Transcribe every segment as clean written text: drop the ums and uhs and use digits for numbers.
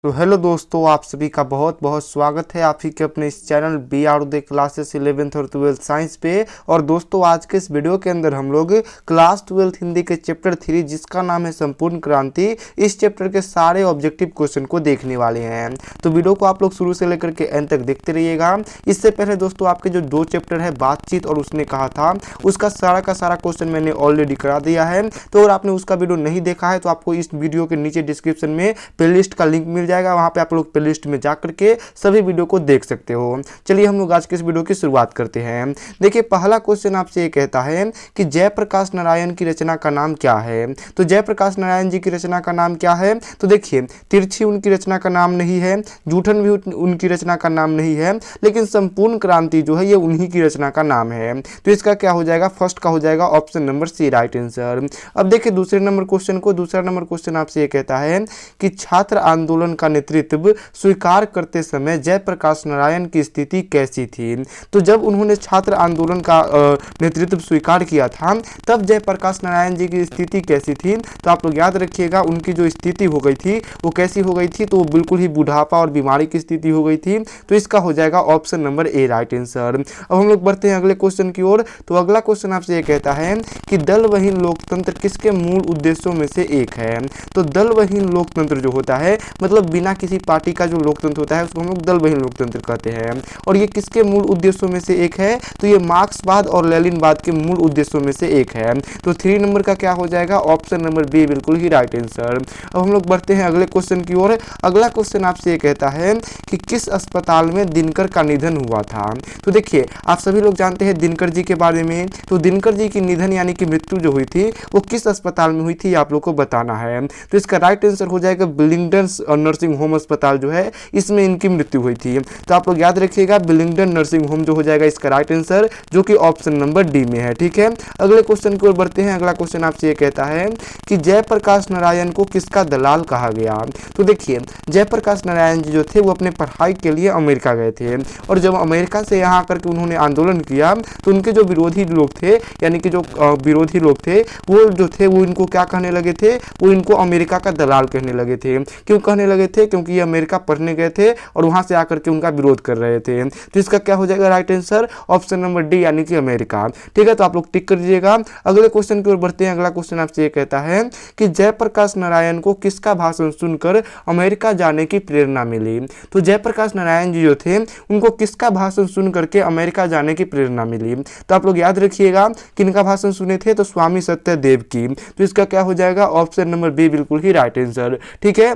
तो हेलो दोस्तों, आप सभी का बहुत बहुत स्वागत है आप ही के अपने इस चैनल बी आर दे क्लासेस 11th और 12th साइंस पे। और दोस्तों, आज के इस वीडियो के अंदर हम लोग क्लास 12th हिंदी के चैप्टर 3 जिसका नाम है संपूर्ण क्रांति, इस चैप्टर के सारे ऑब्जेक्टिव क्वेश्चन को देखने वाले हैं। तो वीडियो को आप लोग शुरू से लेकर के एंड तक देखते रहिएगा। इससे पहले दोस्तों, आपके जो दो चैप्टर है बातचीत और उसने कहा था, उसका सारा का सारा क्वेश्चन मैंने ऑलरेडी करा दिया है। तो अगर आपने उसका वीडियो नहीं देखा है तो आपको इस वीडियो के नीचे डिस्क्रिप्शन में प्लेलिस्ट का लिंक मिल जाएगा, वहां पे आप लोग प्लेलिस्ट में जाकर के सभी वीडियो को देख सकते हो। चलिए हम लोग आज के इस वीडियो की शुरुआत करते हैं। देखिए, पहला क्वेश्चन आपसे ये कहता है कि जयप्रकाश नारायण की रचना का नाम क्या है। तो जयप्रकाश नारायण जी की रचना का नाम क्या है। तो देखिए, तिरछी उनकी रचना का नाम नहीं है, जूठन भी उनकी रचना का नाम नहीं है, लेकिन संपूर्ण क्रांति जो है ये उन्हीं की रचना का नाम है। तो इसका क्या हो जाएगा, फर्स्ट का हो जाएगा option number C right answer. अब देखिए दूसरे नंबर क्वेश्चन को। दूसरा नंबर क्वेश्चन आपसे ये कहता है कि छात्र आंदोलन का नेतृत्व स्वीकार करते समय जयप्रकाश नारायण की स्थिति कैसी थी। तो जब उन्होंने छात्र आंदोलन का नेतृत्व स्वीकार किया था तब जयप्रकाश नारायण जी की स्थिति कैसी थी। तो आप लोग याद रखिएगा, उनकी जो स्थिति हो गई थी वो कैसी हो गई थी, तो वो बिल्कुल ही बुढ़ापा और बीमारी की स्थिति हो गई थी। तो इसका हो जाएगा option number A right answer. अब हम लोग बढ़ते हैं अगले क्वेश्चन की ओर। तो अगला क्वेश्चन आपसे ये कहता है कि दलवहीन लोकतंत्र किसके मूल उद्देश्यों में से एक है। तो दलवहीन लोकतंत्र जो होता है, मतलब बिना किसी पार्टी का जो लोकतंत्र होता है उसको हम लोग दलवहीन लोकतंत्र कहते हैं। और ये किसके मूल उद्देश्यों में से एक है। तो ये मार्क्सवाद और लेनिनवाद के मूल उद्देश्यों में से एक है। तो 3 नंबर का क्या हो जाएगा, ऑप्शन नंबर बी बिल्कुल ही राइट आंसर। अब हम लोग बढ़ते हैं अगले क्वेश्चन की ओर। अगला क्वेश्चन आपसे ये कहता है कि किस अस्पताल में दिनकर का निधन हुआ था। तो देखिए, आप सभी लोग जानते हैं दिनकर जी के बारे में। तो दिनकर जी की निधन यानी कि मृत्यु जो हुई थी वो किस अस्पताल में हुई थी, आप लोग को बताना है। तो इसका राइट आंसर हो जाएगा बिलिंगडन नर्सिंग होम अस्पताल जो है, इसमें इनकी मृत्यु हुई थी। तो आप लोग याद रखिएगा, बिलिंगडन नर्सिंग होम जो हो जाएगा इसका राइट आंसर, जो कि ऑप्शन नंबर डी में है। ठीक है, अगले क्वेश्चन की ओर बढ़ते हैं। अगला क्वेश्चन आपसे ये कहता है कि जयप्रकाश नारायण को किसका दलाल कहा गया। तो देखिए, जयप्रकाश नारायण जी जो थे वो अपने पढ़ाई के लिए अमेरिका गए थे, और जब अमेरिका से यहाँ आकर के उन्होंने आंदोलन किया तो उनके जो विरोधी लोग थे, यानी कि जो विरोधी लोग थे वो जो थे वो इनको क्या कहने लगे थे, वो इनको अमेरिका का दलाल कहने लगे थे। क्यों कहने लगे थे, क्योंकि ये अमेरिका पढ़ने गए थे और वहां से आकर के उनका विरोध कर रहे थे। तो इसका क्या हो जाएगा right answer, option number D यानी कि अमेरिका। ठीक है, तो आप लोग टिक कर दीजिएगा। अगले क्वेश्चन की ओर बढ़ते हैं। अगला क्वेश्चन आपसे ये कहता है कि जयप्रकाश नारायण को किसका भाषण सुनकर अमेरिका जाने की प्रेरणा मिली। तो जयप्रकाश नारायण जी जो थे उनको किसका भाषण सुन करके अमेरिका जाने की प्रेरणा मिली। तो आप लोग याद रखिएगा, किनका भाषण सुने थे, तो स्वामी सत्यदेव की। तो इसका क्या हो जाएगा, ऑप्शन नंबर बी बिल्कुल ही राइट आंसर। ठीक है,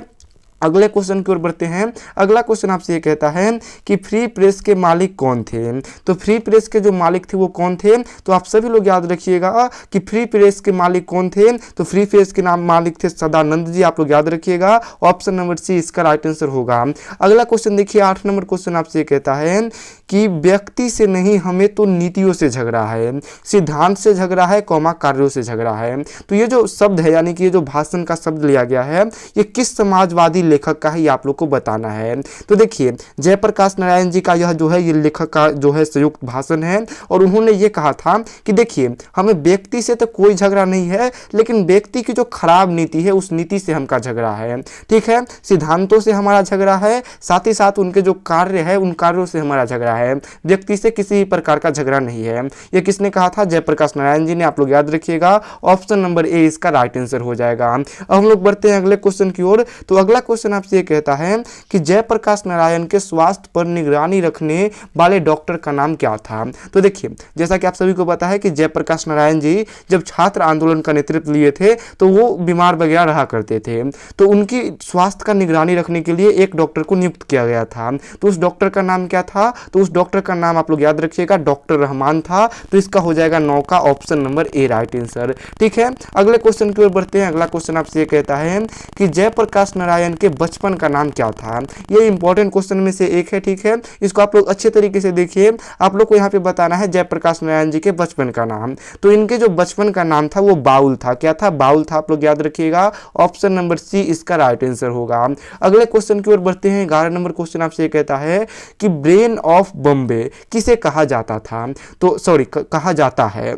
अगले क्वेश्चन की ओर बढ़ते हैं। अगला क्वेश्चन आपसे ये कहता है कि फ्री प्रेस के मालिक कौन थे। तो फ्री प्रेस के जो मालिक थे वो कौन थे। तो आप सभी लोग याद रखिएगा कि फ्री प्रेस के मालिक कौन थे। तो फ्री प्रेस के नाम मालिक थे सदानंद जी। आप लोग याद रखिएगा, ऑप्शन नंबर सी इसका राइट आंसर होगा। अगला क्वेश्चन देखिए, 8 नंबर क्वेश्चन आपसे ये कहता है कि व्यक्ति से नहीं हमें तो नीतियों से झगड़ा है, सिद्धांत से झगड़ा है, कौमा कार्यों से झगड़ा है। तो ये जो शब्द है, यानी कि ये जो भाषण का शब्द लिया गया है, ये किस समाजवादी लेखक का ही आप लोग को बताना है। तो देखिए, जयप्रकाश नारायण जी का यह जो है ये लेखक का जो है संयुक्त भाषण है, और उन्होंने ये कहा था कि देखिए, हमें व्यक्ति से तो कोई झगड़ा नहीं है, लेकिन व्यक्ति की जो खराब नीति है उस नीति से हमका झगड़ा है। ठीक है, सिद्धांतों से हमारा झगड़ा है, साथ ही साथ उनके जो कार्य है उन कार्यों से हमारा झगड़ा है, व्यक्ति से किसी प्रकार का झगड़ा नहीं है। ये किसने कहा था, जयप्रकाश नारायण जी ने। आप लोग याद रखिएगा, ऑप्शन नंबर ए इसका राइट आंसर हो जाएगा। अब हम लोग बढ़ते हैं अगले क्वेश्चन की ओर। तो अगला क्वेश्चन आपसे ये कहता है कि जयप्रकाश नारायण के स्वास्थ्य पर निगरानी रखने वाले डॉक्टर का नाम क्या था। तो देखिए, जैसा कि आप सभी को पता है कि जयप्रकाश नारायण जी जब छात्र आंदोलन का नेतृत्व लिए थे तो वो बीमार वगैरह रहा करते थे। तो उनकी स्वास्थ्य का निगरानी रखने के लिए एक डॉक्टर को नियुक्त किया गया था। तो उस डॉक्टर का नाम क्या था। तो उस डॉक्टर का नाम आप लोग याद रखिएगा, डॉक्टर रहमान था। तो इसका हो जाएगा 9 का option number A right answer. ठीक है, अगले क्वेश्चन की ओर बढ़ते हैं। अगला क्वेश्चन आपसे ये कहता है कि जयप्रकाश नारायण के बचपन का नाम क्या था। ये इंपॉर्टेंट क्वेश्चन में से एक है। ठीक है, इसको आप लोग अच्छे तरीके से देखिए। आप लोग को यहाँ पे बताना है जयप्रकाश नारायण जी के बचपन का नाम। तो इनके जो बचपन का नाम था वो बाउल था। क्या था, बाउल था। आप लोग याद रखिएगा, ऑप्शन नंबर सी इसका राइट आंसर होगा। अगले क्वेश्चन की ओर बढ़ते हैं। 11 नंबर क्वेश्चन आपसे ये कहता है कि ब्रेन ऑफ बॉम्बे किसे कहा जाता था। तो सॉरी, कहा जाता है।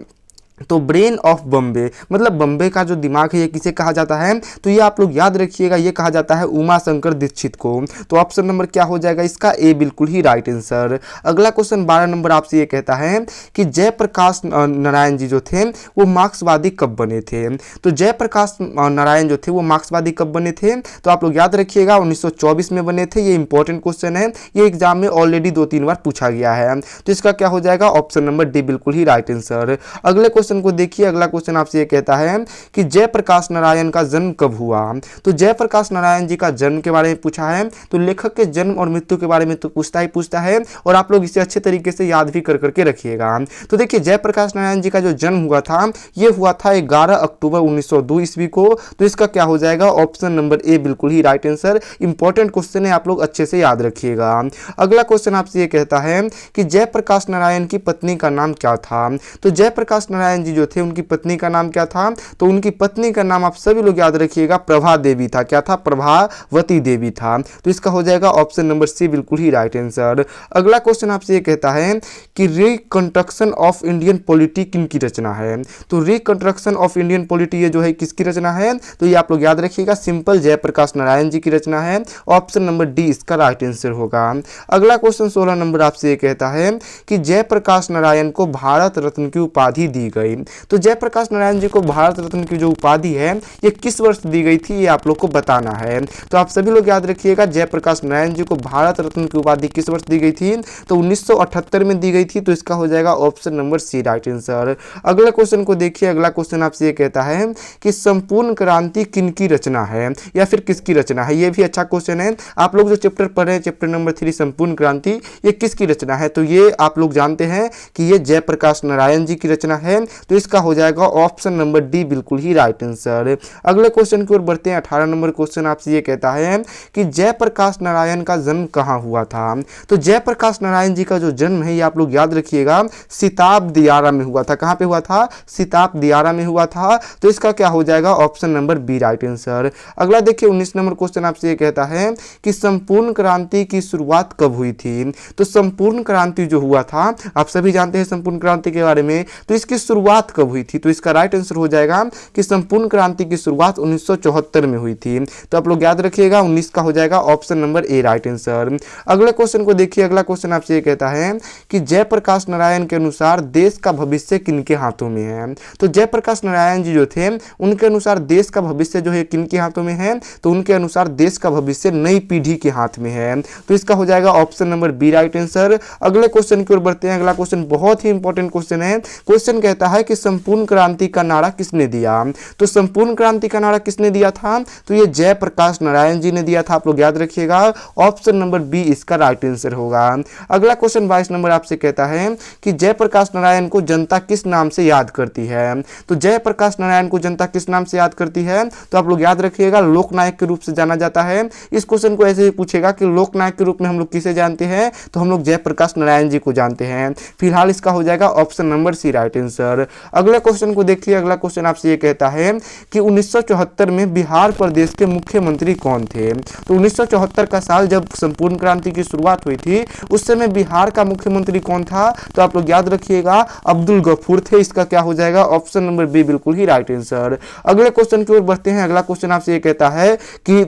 तो ब्रेन ऑफ बॉम्बे मतलब बॉम्बे का जो दिमाग है ये किसे कहा जाता है, तो ये आप लोग याद रखिएगा, ये कहा जाता है उमा शंकर दीक्षित को। तो ऑप्शन नंबर क्या हो जाएगा इसका, ए बिल्कुल ही राइट आंसर। अगला क्वेश्चन 12 नंबर आपसे ये कहता है कि जयप्रकाश नारायण जी जो थे वो मार्क्सवादी कब बने थे। तो जयप्रकाश नारायण जो थे वो मार्क्सवादी कब बने थे, तो आप लोग याद रखिएगा 1924 में बने थे। ये इंपॉर्टेंट क्वेश्चन है, ये एग्जाम में ऑलरेडी 2-3 बार पूछा गया है। तो इसका क्या हो जाएगा, ऑप्शन नंबर डी बिल्कुल ही राइट आंसर। अगले क्वेश्चन को देखिए, अगला क्वेश्चन आपसे ये कहता है कि जयप्रकाश नारायण का जन्म कब हुआ। तो जयप्रकाश नारायण जी का जन्म के बारे में पूछा है, तो लेखक के जन्म और मृत्यु के बारे में तो पूछता है और आप लोग इसे अच्छे तरीके से याद भी कर करके रखिएगा। तो देखिए जयप्रकाश नारायण जी का जो जन्म हुआ था ये हुआ था 11 अक्टूबर 1902 ईस्वी को। तो इसका क्या हो जाएगा, ऑप्शन नंबर ए बिल्कुल ही राइट आंसर। इंपॉर्टेंट क्वेश्चन है, आप लोग अच्छे से याद रखिएगा। अगला क्वेश्चन आपसे ये कहता है कि जयप्रकाश नारायण की पत्नी का नाम क्या था। तो जयप्रकाश नारायण जी जो थे उनकी पत्नी का नाम क्या था, तो उनकी पत्नी का नाम आप सभी लोग याद रखिएगा प्रभा देवी था। क्या था, प्रभावती देवी था। तो इसका हो जाएगा ऑप्शन नंबर सी बिल्कुल ही राइट आंसर। अगला क्वेश्चन आपसे ये कहता है कि रिकंस्ट्रक्शन ऑफ इंडियन पॉलिटी किनकी रचना है। तो रिकंस्ट्रक्शन ऑफ इंडियन पॉलिटी ये जो है किसकी रचना है, तो ये आप लोग याद रखिएगा सिंपल जयप्रकाश नारायण जी की रचना है। ऑप्शन नंबर डी इसका राइट आंसर होगा। अगला क्वेश्चन 16 नंबर आपसे ये कहता है कि जयप्रकाश नारायण को भारत रत्न की उपाधि दी गई। तो जयप्रकाश नारायण जी को भारत रत्न की जो उपाधि है ये किस वर्ष दी गई थी, ये आप लोग को बताना है। तो आप सभी लोग याद रखिएगा जयप्रकाश नारायण जी को भारत रत्न की उपाधि किस वर्ष दी गई थी, तो 1978 में दी गई थी। तो इसका हो जाएगा option number C right answer. अगले क्वेश्चन को देखिए, अगला क्वेश्चन आपसे ये कहता है कि संपूर्ण क्रांति किनकी रचना है या फिर किसकी रचना है। ये भी अच्छा क्वेश्चन है। आप लोग जो चैप्टर पढ़ रहे हैं चैप्टर नंबर 3 संपूर्ण क्रांति, ये किसकी रचना है, तो ये आप लोग जानते हैं कि ये जयप्रकाश नारायण जी की रचना है। तो इसका हो जाएगा ऑप्शन नंबर डी बिल्कुल ही राइट आंसर। अगले क्वेश्चन की ओर बढ़ते हैं। 18 नंबर क्वेश्चन आपसे ये कहता है कि जयप्रकाश नारायण का जन्म कहाँ हुआ था। तो जयप्रकाश नारायण जी का जो जन्म है ये आप लोग याद रखिएगा सिताब दियारा में हुआ था। कहाँ पे हुआ था, सिताब दियारा में हुआ था। तो इसका क्या हो जाएगा, option number B right answer. अगला देखिए 19 नंबर क्वेश्चन आपसे ये कहता है कि संपूर्ण क्रांति की शुरुआत कब हुई थी। तो संपूर्ण क्रांति जो हुआ था आप सभी जानते हैं संपूर्ण क्रांति के बारे में, तो इसकी शुरुआत कब हुई थी, तो इसका राइट आंसर हो जाएगा कि संपूर्ण क्रांति की शुरुआत 1974 में हुई थी। तो आप लोग याद रखिएगा 19 का हो जाएगा option number A right answer. अगले क्वेश्चन को देखिए, अगला क्वेश्चन आपसे ये कहता है कि जयप्रकाश नारायण के अनुसार देश का भविष्य किनके हाथों में है। तो जयप्रकाश नारायण जी जो थे उनके अनुसार देश का भविष्य जो है किनके हाथों में है, तो उनके अनुसार देश का भविष्य नई पीढ़ी के हाथ में है। तो इसका हो जाएगा option number B right answer. अगले क्वेश्चन की ओर बढ़ते हैं। अगला क्वेश्चन बहुत ही इंपॉर्टेंट क्वेश्चन है। क्वेश्चन कहता है कि संपूर्ण क्रांति का नारा किसने दिया। तो संपूर्ण क्रांति का नारा किसने दिया था, तो ये जयप्रकाश नारायण जी ने दिया था। आप लोग याद रखिएगा ऑप्शन नंबर बी इसका राइट आंसर होगा। अगला क्वेश्चन 22 नंबर आपसे कहता है कि जयप्रकाश नारायण को जनता किस नाम से याद करती है। तो जयप्रकाश नारायण को जनता किस नाम से याद करती है, तो आप लोग याद रखिएगा लोकनायक के रूप से जाना जाता है। इस क्वेश्चन को ऐसे ही पूछेगा कि लोकनायक के रूप में हम लोग किसे जानते हैं, तो हम लोग जयप्रकाश नारायण जी को जानते हैं। फिलहाल इसका हो जाएगा option number C right answer. अगले क्वेश्चन को देखिए, अगला क्वेश्चन आपसे ये कहता है कि 1974 में बिहार प्रदेश के मुख्यमंत्री कौन थे। तो 1974 का साल जब संपूर्ण क्रांति की शुरुआत हुई थी उस समय बिहार का मुख्यमंत्री कौन था, तो आप लोग याद रखिएगा अब्दुल गफूर थे। इसका क्या हो जाएगा ऑप्शन नंबर बी बिल्कुल ही राइट आंसर। अगले क्वेश्चन की ओर बढ़ते हैं। अगला क्वेश्चन आपसे ये कहता है कि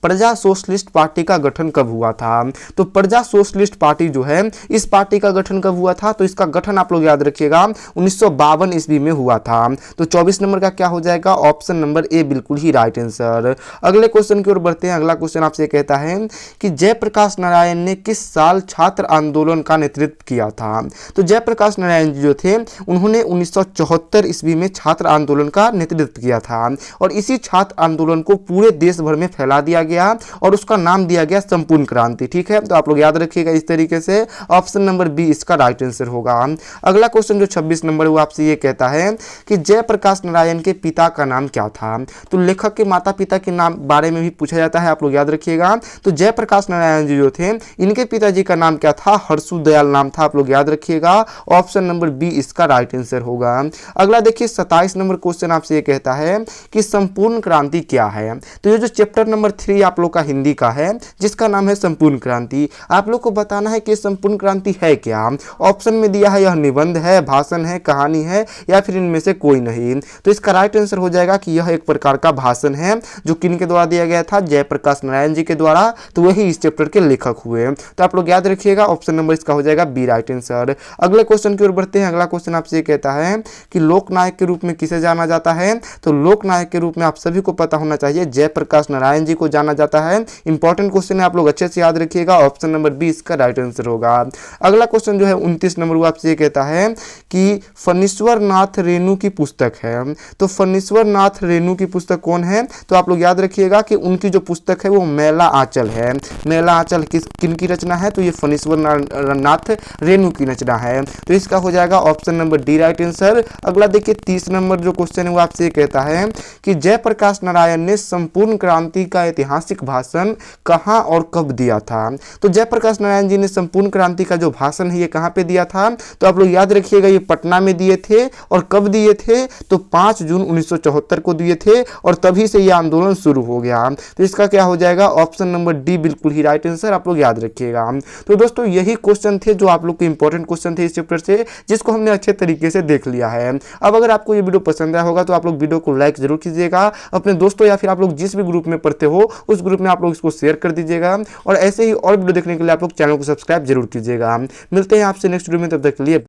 प्रजा सोशलिस्ट पार्टी का गठन कब हुआ था। तो प्रजा सोशलिस्ट पार्टी जो है इस पार्टी का गठन कब हुआ था, तो इसका गठन आप लोग याद रखिएगा 1952 ईस्वी में हुआ था। तो 24 नंबर का क्या हो जाएगा ऑप्शन नंबर ए बिल्कुल ही राइट आंसर। अगले क्वेश्चन की ओर बढ़ते हैं। अगला क्वेश्चन आपसे कहता है कि जयप्रकाश नारायण ने किस साल छात्र आंदोलन का नेतृत्व किया था। तो जयप्रकाश नारायण जी जो थे उन्होंने 1974 ईस्वी में छात्र आंदोलन का नेतृत्व किया था और इसी छात्र आंदोलन को पूरे देश भर में फैला दिया गया और उसका नाम दिया गया संपूर्ण क्रांति। ठीक है, तो आप लोग याद रखिएगा इस तरीके से ऑप्शन नंबर बी इसका राइट आंसर होगा। अगला क्वेश्चन जो 26 नंबर वो आपसे ये कहता है कि जयप्रकाश नारायण के पिता का नाम क्या था। तो लेखक के माता पिता के नाम बारे में भी पूछा जाता है, आप लोग याद रखिएगा। तो जयप्रकाश नारायण जी जो थे इनके पिताजी का नाम क्या था, हर्षु दयाल नाम था। आप लोग याद रखिएगा ऑप्शन नंबर बी इसका राइट आंसर होगा। अगला देखिए 27 नंबर क्वेश्चन आपसे ये कहता है कि संपूर्ण क्रांति क्या है। तो ये जो चैप्टर नंबर 3 आप लोग का हिंदी का है, जिसका नाम है संपूर्ण क्रांति। आप लोग को बताना है कि संपूर्ण क्रांति है क्या। ऑप्शन में दिया है यह निबंध है, भाषण है, कहानी है या फिर इनमें से कोई नहीं। तो इसका राइट आंसर हो जाएगा कि यह एक प्रकार का भाषण है, जो किन के द्वारा दिया गया था, जयप्रकाश नारायण जी के द्वारा। तो वही इस चैप्टर के लेखक हुए। तो आप लोग याद रखिएगा, ऑप्शन नंबर इसका हो जाएगा बी राइट आंसर। अगले क्वेश्चन की ओर बढ़ते हैं। अगला क्वेश्चन आपसे कहता है कि लोकनायक के रूप में किसे जाना जाता है। तो लोकनायक के रूप में आप सभी को पता होना चाहिए, जयप्रकाश नारायण जी को जाना जाता है। इंपॉर्टेंट क्वेश्चन है, आप लोग अच्छे से याद रखिएगा। ऑप्शन नंबर बी इसका राइट आंसर होगा। अगला क्वेश्चन जो है 29 नंबर, वो आपसे कहता है कि फणीश्वर नाथ रेणु की पुस्तक है। तो फणीश्वर नाथ रेणु की पुस्तक कौन है। तो आप लोग याद रखिएगा कि उनकी जो पुस्तक है वो मेला आंचल है। मेला आंचल किन की रचना है। तो ये फणीश्वर नाथ रेणु की रचना है। तो इसका हो जाएगा option number D right answer. अगला देखिए 30 नंबर जो क्वेश्चन है वो आपसे कहता है कि जयप्रकाश नारायण ने संपूर्ण क्रांति का ऐतिहासिक भाषण कहां और कब दिया था। तो जयप्रकाश नारायण जी ने संपूर्ण क्रांति का जो भाषण है ये कहां पे दिया था। तो आप लोग याद रखिएगा, ये पटना में दिए थे। और कब दिए थे। तो 5 जून 1974 को दिए थे और तभी से ये आंदोलन शुरू हो गया। तो इसका क्या हो जाएगा, ऑप्शन नंबर डी बिल्कुल ही राइट आंसर। आप लोग याद रखिएगा। तो दोस्तों यही क्वेश्चन थे जो आप लोग के इंपॉर्टेंट क्वेश्चन थे इस चैप्टर से, जिसको हमने अच्छे तरीके से देख लिया है। अब अगर आपको ये वीडियो पसंद आया होगा तो आप लोग वीडियो को लाइक जरूर कीजिएगा। अपने दोस्तों या फिर आप लोग जिस भी ग्रुप में पढ़ते हो उस ग्रुप में आप लोग इसको शेयर कर दीजिएगा। और ऐसे ही और वीडियो देखने के लिए आप लोग चैनल को सब्सक्राइब जरूर कीजिएगा। मिलते हैं आपसे नेक्स्ट वीडियो में, तब तक के लिए।